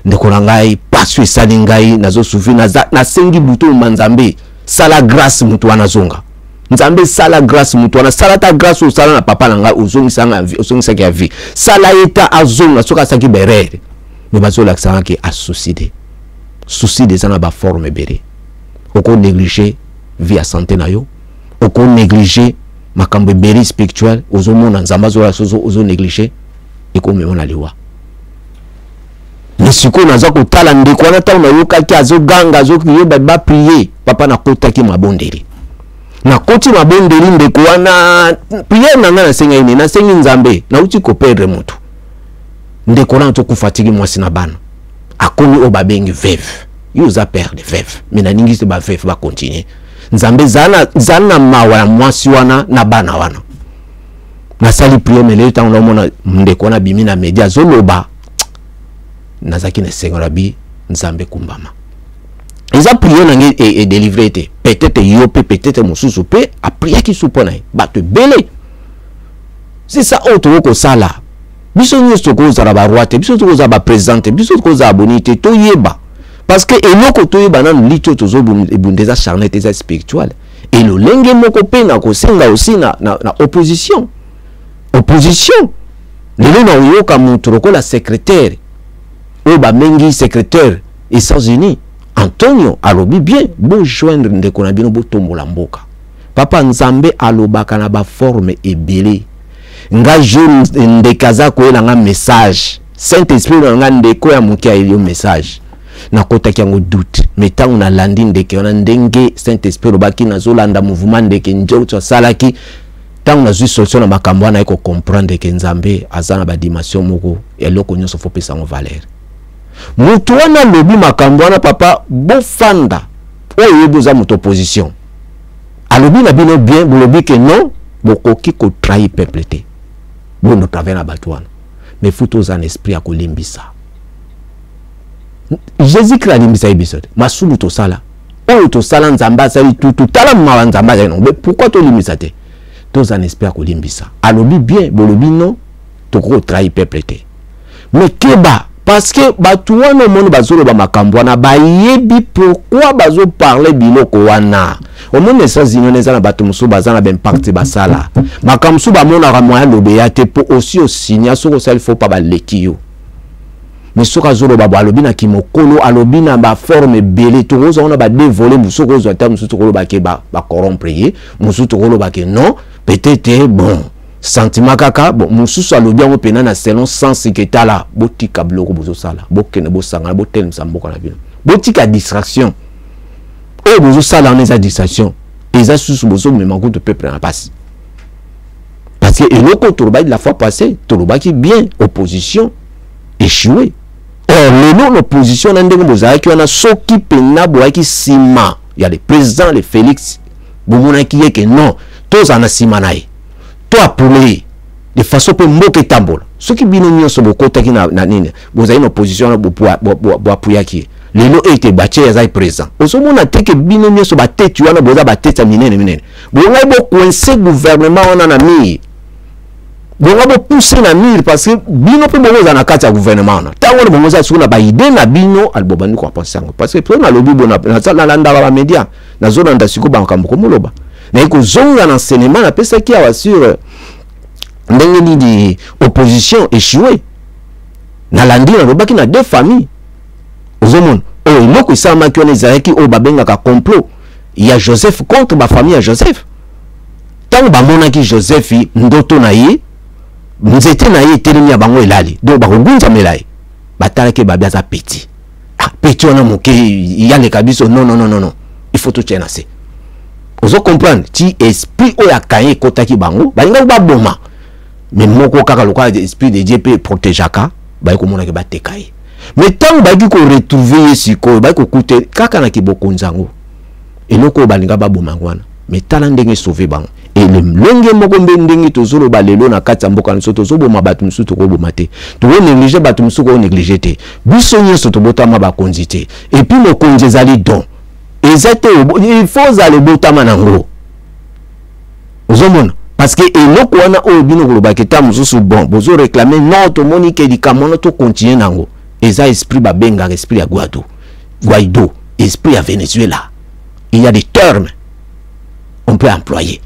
ndeko na ngai pasu esali ngai nazo souvi na sengi buto manzambe sala grâce mutu wana zonga nzambe sala grâce mutu wana sala ta grâce osala na papa na ngai ozongisanga vie ozongisaki ya vie sala eta azonga soka saki berere me bazo laksanga ke associé souci ça na ba forme béré oko négliger vie à santé na yo oko négliger makambo beri spirituel ozomona nzamba zo la sozo ozo négliger eko memona liwa mesiko naza kotala ndeko na tauna yokaki azo ganga azo kiyeba ba prier papa na kotaki mabondeli na koti mabondeli ndeko wana prier na ngana senga ine na sengi nzambe na uti ko perdre moto ndeko na to kufatiki mwasi na bana akomi obabengi veuve yuza père de veuve mais na ningi se ba veuve ba continuer nzambe zana mawa mwasi wana na bana wana na sali prier mele ta on mona ndeko na bimi na media zoloba nazaki na sengorabi nzambe kumbama eza prier na ngi et délivrer te peut-être yo peut-être mususu pe a prier ki supona ba te belé c'est ça autre ko sala biso nyoso ko za ba roi te biso ko za ba président biso ko za bonité to yeba parce que eloko to yeba na lito to zo bundeza charnel eza spirituel et le lenge moko pe na ko senga aussi na opposition lelo na yoka mutu ko la secrétaire o ba mengi secrétaire États-Unis Antonio alobi bien bo joindre ndeko na bino bo tombola mboka papa nzambe alobaka na ba forme ebele nga jeune ndekaza ko elanga message Saint-Esprit nga ndeko ya muki ya elio message na kotaki yango doute metango na landi ndeke na ndenge Saint-Esprit lobaki na zolanda mouvement ndeke njoto salaki tango na zui solution na makambo na eko comprendre que nzambe azana ba dimension moko ya loko nyonso fo pesa ngo valeur mutu wana lobi makambo na papa bo fanda o yeboza muto opposition alobi na bino bien bolobi que non bokoki ko trahir peuple te bono travers na batwana mais futo za esprit akolimbisa Jésus Christ alimbisa ebisote masulu to sala o to sala nzamba sali tout tala ma nzamba non mais pourquoi to limbisa te to za esprit akolimbisa alobi bien bolobi non to ko trahir peuple te mais keba parce que batuwana mono bazolo ba makambo na bayebi pourquoi bazo parler biloko wana au monde essence inoneza na batu musu bazana ben impact basala makamsu ba mona ka moyen lobeya te po aussi au signa soko sel faut pas ba lekio mais soka zolo ba alobi na kimokolo alobi na ba forme belé to roza on ba dévoler musu ko zo ta musu to ko ba ke ba corrompre musu to ko ba ke non peut-être bon sentiment kaka bon mususu alobi yango pena na selon sens que tala botika bloko bozo sala bokene bosanga botel msamboka na bino botika distraction o bozo sala en esa distraction eza susu bozo mema ko de peuple na passe parce que eloko toloba la fois passée toloba qui bien opposition échoué or l'opposition na ndenge bozala ki wana soki pena boaki sima ya le président le Félix bomona ki yeke non tous en sima nae appelé de façon peu mboke tambola ce qui bino nyonso bokotaki na nini bozali na opposition bo apuyaki lelo ete bache ya président osomona teke bino nyonso bateti wana boza bateta minene bongai bo coincer gouvernement wana na mire bongai bo pousser na mire parce que bino pe boza na kati ya gouvernement na tango boza sukuna ba idée na bino albobani ko penser parce que pour na lobi bona na sala landa ba media na zona ndasiko ba makambo ko moloba na ko zonga na enseignement na pesa ki awa sur ndenge di opposition échoué na landi na lobaki na deux familles ozomon o iloko isama ki on ezaki o babenga ka complot il y a Joseph contre ba famille ya Joseph tant ba mona ki Joseph ndoto na ye nzete na ye telemi ya bango elali donc ba kogunza melai batala ke ba biaza petit petit on a moké il y a les kabiso non il faut tout tient assez ozo comprendre ti esprit o ya kaye kotaki bango balinga ba boma mais moko kaka lokola esprit de Dieu peut protéger ka ba ko mona ke ba tekaye mais tant ba ki ko retrouver siko ba ko kuté kaka na ki bokonzango eloko balinga ba bomangwana mais tala ndenge sauver bango et le longue moko ndenge tozolo ba lelo na kati mboka nso tozobo mabatu msu to ko bomate to négliger batu msu ko négliger te biso nyeso to botama ba konzité et puis le konzi ezali don ezate il faut aller botama nango ozomona parce que eloko wana o bino ko ba keta mususu bon bozo réclamer non to moni ke dikamono to continuer nango eza esprit ba benga esprit ya Guaido esprit ya Venezuela. Il y a des termes on peut employer.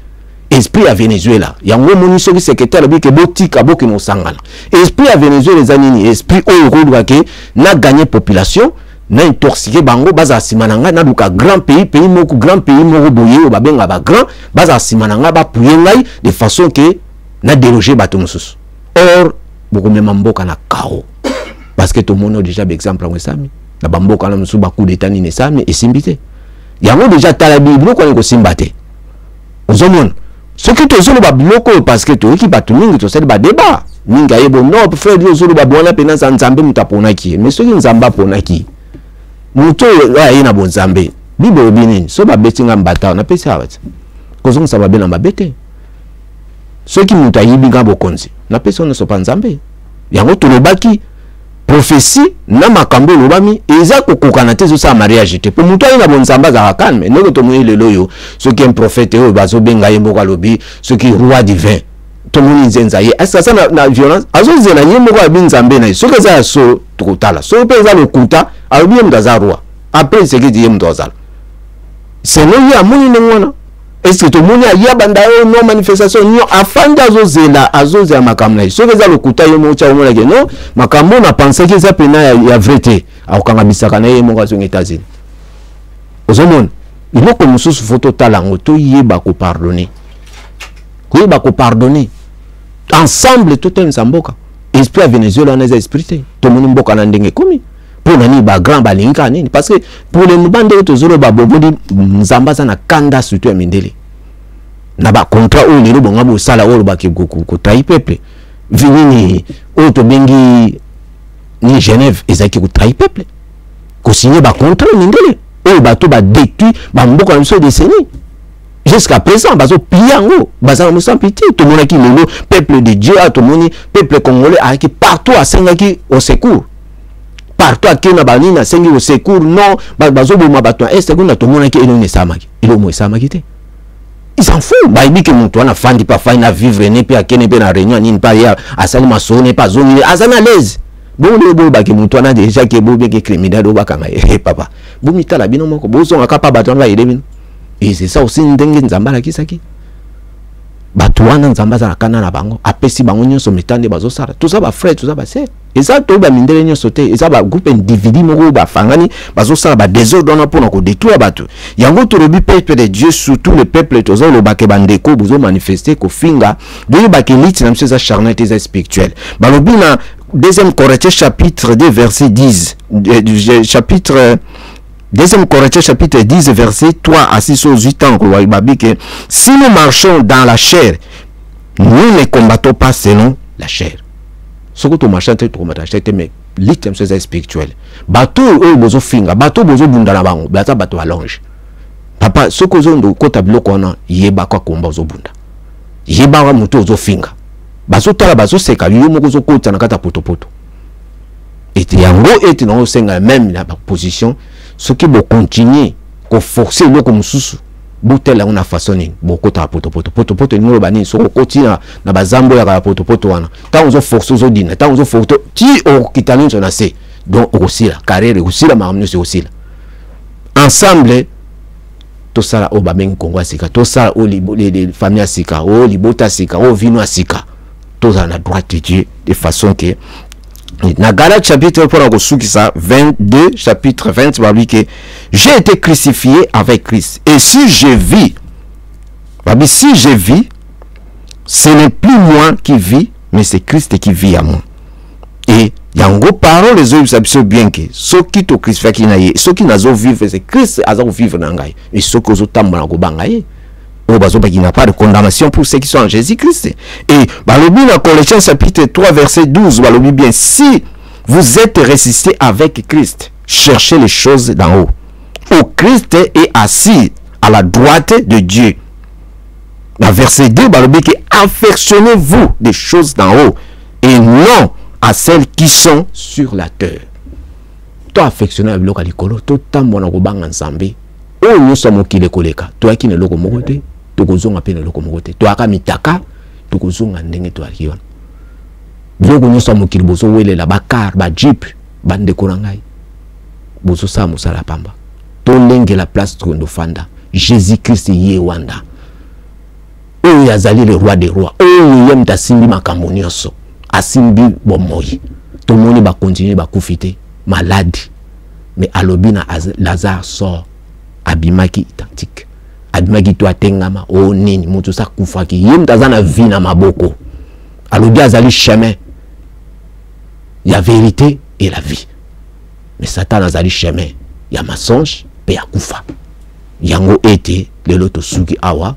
Esprit à Venezuela. Il y a un moment qui secrétaire qui botika boki no sangala. Esprit à Venezuela les anini esprit au rôle que na gagné population, na intoxiqué bango baza simananga na duka grand pays moko boye o babenga ba grand baza simananga ba puyengai de façon que na déroger bato mususu. Or beaucoup même mboka na kao. Parce que tout le monde a déjà exemple en sami. Na bamboka na mususu ba coup d'état ni sami et simbité. Il y a déjà la Bible qu'on est simbate. Ozomon. Ce qui te zolo ba bloko parce que to ki batu mingi to sel ba débat. Minga yebo no frère dio zolo ba bona pena za nzambe mutapona ki. Mais ce qui nzamba pona ki. Muto ya ina bon nzambe. Bible obini so ba betinga mbata na pesa wat. Kozo nsaba bena mbabete. Ce qui mutayibi nga bokonzi. Na pesa on so pa nzambe. Yango to lobaki prophétie na makambo lobami eza kokokana te zo sa mariage te pour muto ina bon nzamba za calme mais noko to moyi lelo yo ce qui est un prophète o bazo benga ye mboka lobi ce qui est roi divin to moni nzenza ye asa sana na violence azo zela ye mboka ya binzambe na so que ça so tokotala so pe za lokuta alobi ye mdaza roi après ce qui dit ye mdaza c'est no ye amoni ngwana est-ce que tout le monde a ya banda yo no manifestation nyo afanda azo zela makamna so que ça lokuta yo mo cha mo la que non makambo na penser que ça pena ya vérité akanga bisaka na ye mo kazo États-Unis ozomon il faut que mususu photo talango to yeba ko pardonner ensemble tout un samboka esprit à Venezuela na esprit to moni mboka na ndenge komi pour nani ba grand ba linka nini parce que pour les mbande to zolo ba bobodi nzamba sana kanda surtout ya mindele na ba contrat o lelo bonga bo sala o ba ki ko tai peuple vini o to bengi ni Genève ezaki ko tai peuple ko signer ba contrat mindele o ba to ba détruit ba mboka na so décennie jusqu'à présent bazo piango baza mo sans pitié to monaki lelo peuple de Dieu a to moni peuple congolais a qui partout à sengaki au secours partout à Kenya banina sengi au secours non bazo boma bato est seconde to monaki elo ne samaki elo mo samaki te ils s'en foutent ba ibi que monto na fandi pa fa na vivre ne pe à Kenya pe na réunion ni pas ya asali maso ne pas zone azana à l'aise bon le bo ba ke monto na déjà ke bo bien que criminel do ba kanga papa bo mitala bino moko bo zonga ka pa bato na yede bino et c'est ça aussi ndenge nzamba la kisaki bato wana nzamba za kana na bango apesi bango nyonso mitande bazo sala tout ça ba frère tout ça ba sœur et ça to ba mindele nyonso te et ça ba groupe individu moko ba fangani bazo sala ba désordre na pona ko détruire bato yango to robi peuple de Dieu surtout le peuple tozo lo ba ke bandeko bozo manifester ko finga de ba ke lit na mseza charnel et spirituel ba lobi na 2e Corinthiens chapitre 2 verset 10 chapitre 2e Corinthiens chapitre 10 verset 3 à 6 aux 8 ans si nous marchons dans la chair nous ne combattons pas selon la chair ce que tu marches tu combats mais l'item c'est spirituel bateau bozo finga bateau bozo bunda na bango bata bateau allonge papa ce que zondo kota biloko na yeba kwa komba zo bunda yeba wa moto zo finga bazo tala bazo seka yo moko zo kota na kata poto et yango et non senga même la position ce qui va continuer à forcer le comme sous bouteille on a façonné beaucoup ta poto nous bani so continue na bazambo ya poto wana tant on force aux dina tant on force ti au kitalin on a c'est donc aussi la carrière aussi la marmne c'est aussi là ensemble tout ça au bamen Congo sika tout ça au les familles sika au libota sika au vino sika tout ça na droit de Dieu de façon que na Galates chapitre 22 chapitre 20 va dire que j'ai été crucifié avec Christ et si je vis ce n'est plus moi qui vis mais c'est Christ qui vit à moi et yango parole les autres savent bien que ceux qui te crucifient qui naie ceux qui nazo vivre c'est Christ azo vivre na ngai et ceux qui zo tamba na ko bangaye Il n'y a pas de condamnation pour ceux qui sont en Jésus-Christ. Et dans Colossiens chapitre 3 verset 12, bien, si vous êtes ressuscité avec Christ, cherchez les choses d'en haut, où Christ est assis à la droite de Dieu. Dans verset 2, affectionnez-vous des choses d'en haut et non à celles qui sont sur la terre. Toi affectionné avec l'eau likolo, toi tambo na kobanga nzambe. Oh nous sommes qui les koleka. Toi qui ne loko mokote, to kozonga pe ne loko mokote. Toi ka mitaka, to kozonga ndenge to akiona. Biloko nous sommes qui bozo wele la bakar, ba jeep, bande konangai. Bozo sa musala pamba. To lenge la place trondo fanda. Jésus-Christ yé wanda. Oh yazali le roi des rois. Oh yem ta simbi makambo nyonso. Asimbi bomoi. To moni ba continuer ba kufite. Maladie. Mais alobina Lazare sort. Abimaki identique. Abimaki to atengama. Oh nini. Mutu sa kufaki. Yem tazana vina maboko. Alobi azali chemin. Il y a vérité et la vie. Mais Satan azali chemin. Il y a mensonge et il y a kufa. Yango ete le loto sugi awa.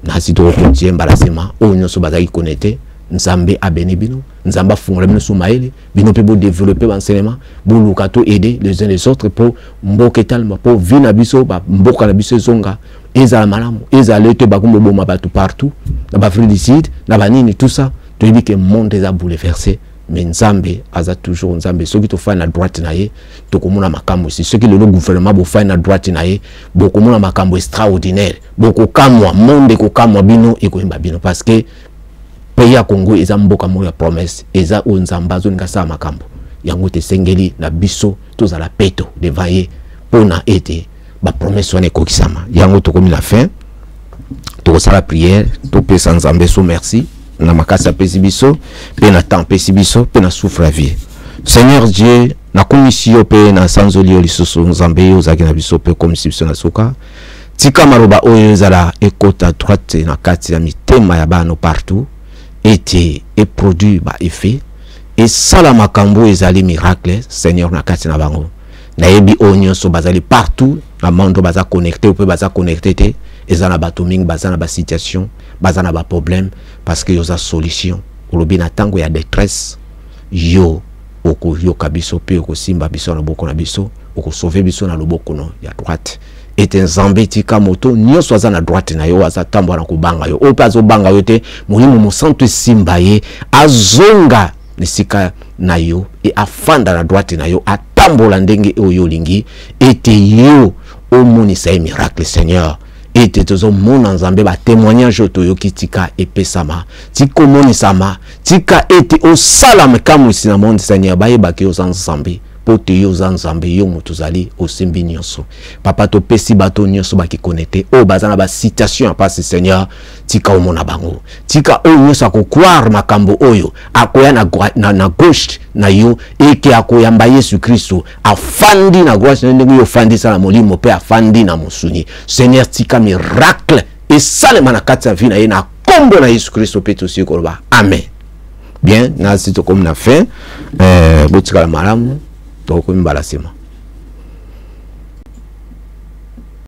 Nasi to kontie mbarasema. O nyoso bazaki connecté. Nzambe abene bino, Nzamba fungole bino soumaele, bino pe bo développer l'enseignement, bo lukato aider les uns les autres pour mboke talma, pour vina biso, ba mboka na biso zonga, eza malamu, eza lete bakumbo boma batu partout, na ba félicite, na ba nini tout ça, tu dis que monde est à bouleverser, mais Nzambe aza toujours Nzambe, ceux qui te font à droite na ye, to komona makambo aussi, ceux qui le gouvernement bo font à droite na ye, bo komona makambo extraordinaire, boko kamwa monde ko kamwa bino e ko imba bino parce que pays ya Congo eza mboka mo ya promesse eza o Nzamba zo ngasa makambo yango te sengeli na biso toza la peto devant ye pona ete ba promesse wana ekokisama yango tokomi na fin to sala prière to pesa Nzambe so merci na makasa pesi biso pe na temps pesi biso pe na souffre vie Seigneur Dieu na komisio pe na sanzoli lisusu Nzambe ozaki na biso pe komisio na soka tika maroba oyo ezala ekota droite na kati ya mitema ya bano partout été et produit ba effet et sala makambo ezali miracle Seigneur na kati na bango na yebi onyo so bazali partout na monde baza connecté ou peut baza connecté te ezana bato mingi bazana ba situation bazana ba problème parce que yoza solution olobi na tango ya détresse yo oko yo kabiso pe oko simba biso na boko na biso oko sauver biso na loboko no ya droite et Nzambe tika moto nyonso aza na droite na yo aza tambo na kubanga yo ope azobanga yo te molimo mosantu simba ye azonga nisika na yo e afanda na droite na yo atambola ndenge oyo lingi ete yo omonisa miracle Seigneur ete tozo mona Nzambe ba témoignage to yo kitika epesama tiko monisama tika ete o salama kamusi na monde Seigneur ba yeba ke oza Nzambe pote yo Nzambe yo mutuzali osimbi nyonso papa to pesi bato nyonso ba ki connecté o bazana ba citation en passe Seigneur tika omona bango tika o nyonso ko croire makambo oyo akoya na gauche na yo eke akoyamba Yesu Kristo afandi na gauche ndenge yo fandi sana molimo pe afandi na musuni Seigneur tika miracle et salema na kati ya vie na ye na kombo na Yesu Kristo pe to sikoloba amen. Bien na sito comme na fin botika la malamu to ko mbalasema